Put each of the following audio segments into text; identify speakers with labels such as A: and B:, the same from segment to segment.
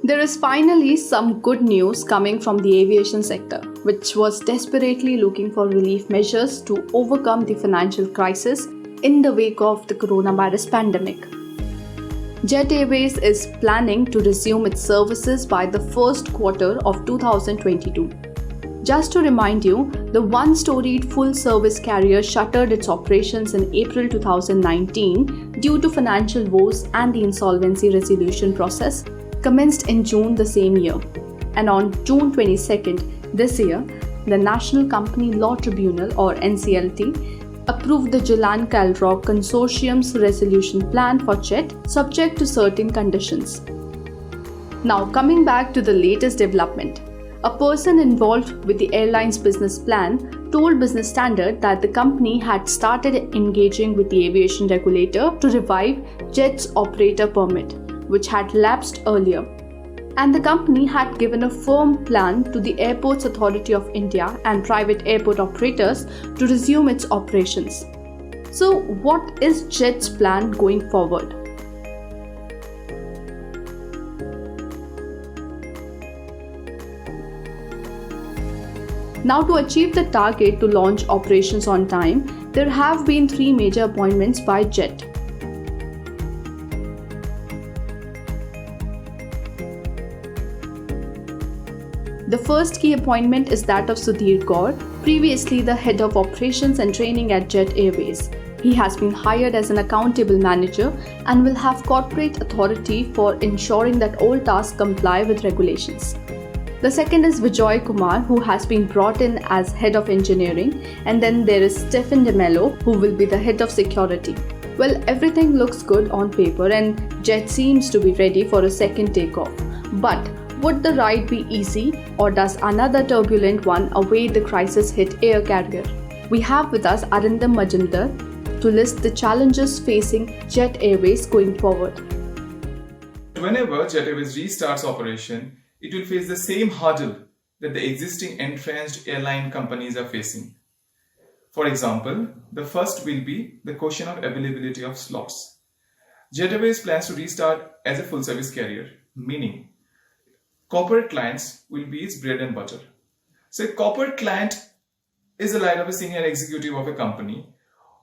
A: There is finally some good news coming from the aviation sector, which was desperately looking for relief measures to overcome the financial crisis in the wake of the coronavirus pandemic. Jet Airways is planning to resume its services by the first quarter of 2022. Just to remind you, the one-storied full-service carrier shuttered its operations in April 2019 due to financial woes, and the insolvency resolution process commenced in June the same year. And on June 22nd this year, the National Company Law Tribunal or NCLT approved the Jalan-Calrock Consortium's resolution plan for Jet, subject to certain conditions. Now coming back to the latest development. A person involved with the airline's business plan told Business Standard that the company had started engaging with the aviation regulator to revive Jet's operator permit, which had lapsed earlier. And the company had given a firm plan to the Airports Authority of India and private airport operators to resume its operations. So, what is Jet's plan going forward? Now, to achieve the target to launch operations on time, there have been 3 major appointments by Jet. The first key appointment is that of Sudhir Gaur, previously the head of operations and training at Jet Airways. He has been hired as an accountable manager and will have corporate authority for ensuring that all tasks comply with regulations. The second is Vijay Kumar, who has been brought in as head of engineering, and then there is Stephen DeMello, who will be the head of security. Well, everything looks good on paper and Jet seems to be ready for a second takeoff. But would the ride be easy, or does another turbulent one await the crisis-hit air carrier? We have with us Arindam Majumdar to list the challenges facing Jet Airways going forward.
B: Whenever Jet Airways restarts operation, it will face the same hurdle that the existing entrenched airline companies are facing. For example, the first will be the question of availability of slots. Jet Airways plans to restart as a full-service carrier, meaning corporate clients will be its bread and butter. So a corporate client is the line of a senior executive of a company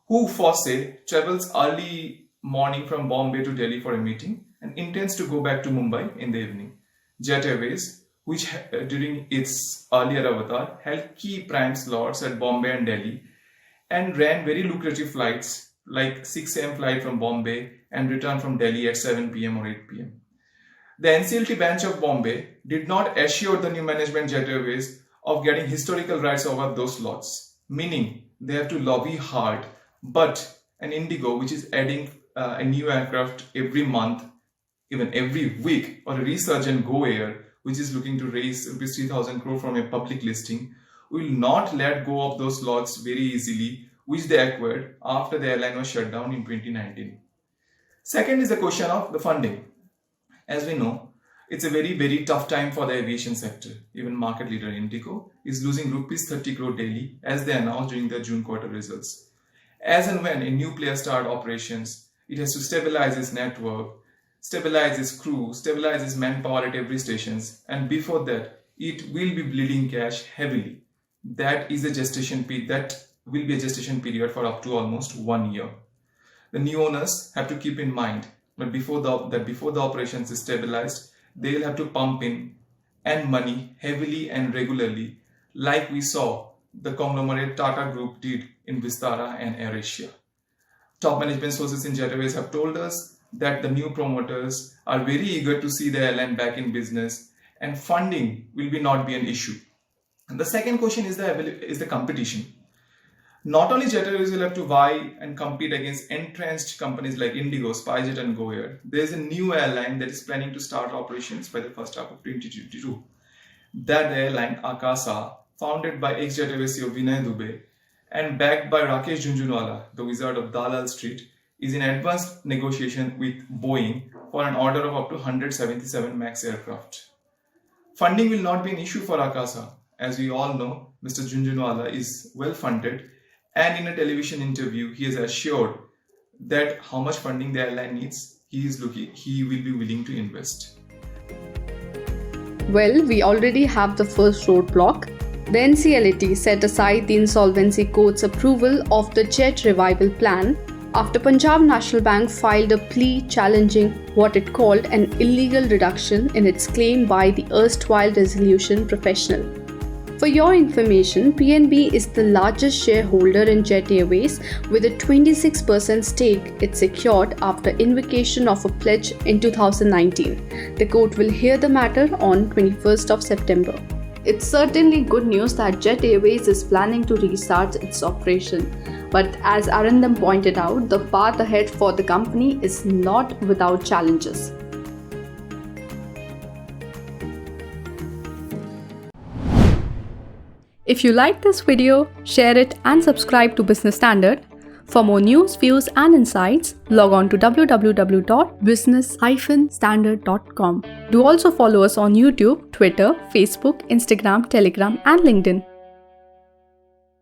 B: who, for say, travels early morning from Bombay to Delhi for a meeting and intends to go back to Mumbai in the evening. Jet Airways, which during its earlier avatar held key prime slots at Bombay and Delhi and ran very lucrative flights like 6 a.m. flight from Bombay and return from Delhi at 7 p.m. or 8 p.m. The NCLT bench of Bombay did not assure the new management Jet Airways of getting historical rights over those slots, meaning they have to lobby hard. But an Indigo, which is adding a new aircraft every month, even every week, or a resurgent Go Air, which is looking to raise rupees 3,000 crore from a public listing, will not let go of those slots very easily, which they acquired after the airline was shut down in 2019. Second is the question of the funding. As we know, it's a very, very tough time for the aviation sector. Even market leader Indigo is losing rupees 30 crore daily, as they announced during the June quarter results. As and when a new player starts operations, it has to stabilize its network, stabilize its crew, stabilize its manpower at every station, and before that, it will be bleeding cash heavily. That is a gestation period. That will be a gestation period for up to almost 1 year. The new owners have to keep in mind that before the operations is stabilized, they will have to pump in and money heavily and regularly, like we saw the conglomerate Tata Group did in Vistara and AirAsia. Top management sources in Jet Airways have told us that the new promoters are very eager to see the airline back in business, and funding will not be an issue. And the second question is the competition. Not only Jet Airways will have to vie and compete against entrenched companies like Indigo, SpiceJet and Go Air. There is a new airline that is planning to start operations by the first half of 2022. That airline, Akasa, founded by ex-Jet Airways CEO Vinay Dubey and backed by Rakesh Jhunjhunwala, the wizard of Dalal Street, is in advanced negotiation with Boeing for an order of up to 177 MAX aircraft. Funding will not be an issue for Akasa. As we all know, Mr. Jhunjhunwala is well funded, and in a television interview, he has assured that how much funding the airline needs, he will be willing to invest.
A: Well, we already have the first roadblock. The NCLAT set aside the Insolvency Court's approval of the Jet Revival Plan after Punjab National Bank filed a plea challenging what it called an illegal reduction in its claim by the erstwhile resolution professional. For your information, PNB is the largest shareholder in Jet Airways with a 26% stake it secured after invocation of a pledge in 2019. The court will hear the matter on 21st of September. It's certainly good news that Jet Airways is planning to restart its operation. But as Arindam pointed out, the path ahead for the company is not without challenges. If you like this video, share it and subscribe to Business Standard. For more news, views and insights, log on to www.business-standard.com. Do also follow us on YouTube, Twitter, Facebook, Instagram, Telegram and LinkedIn.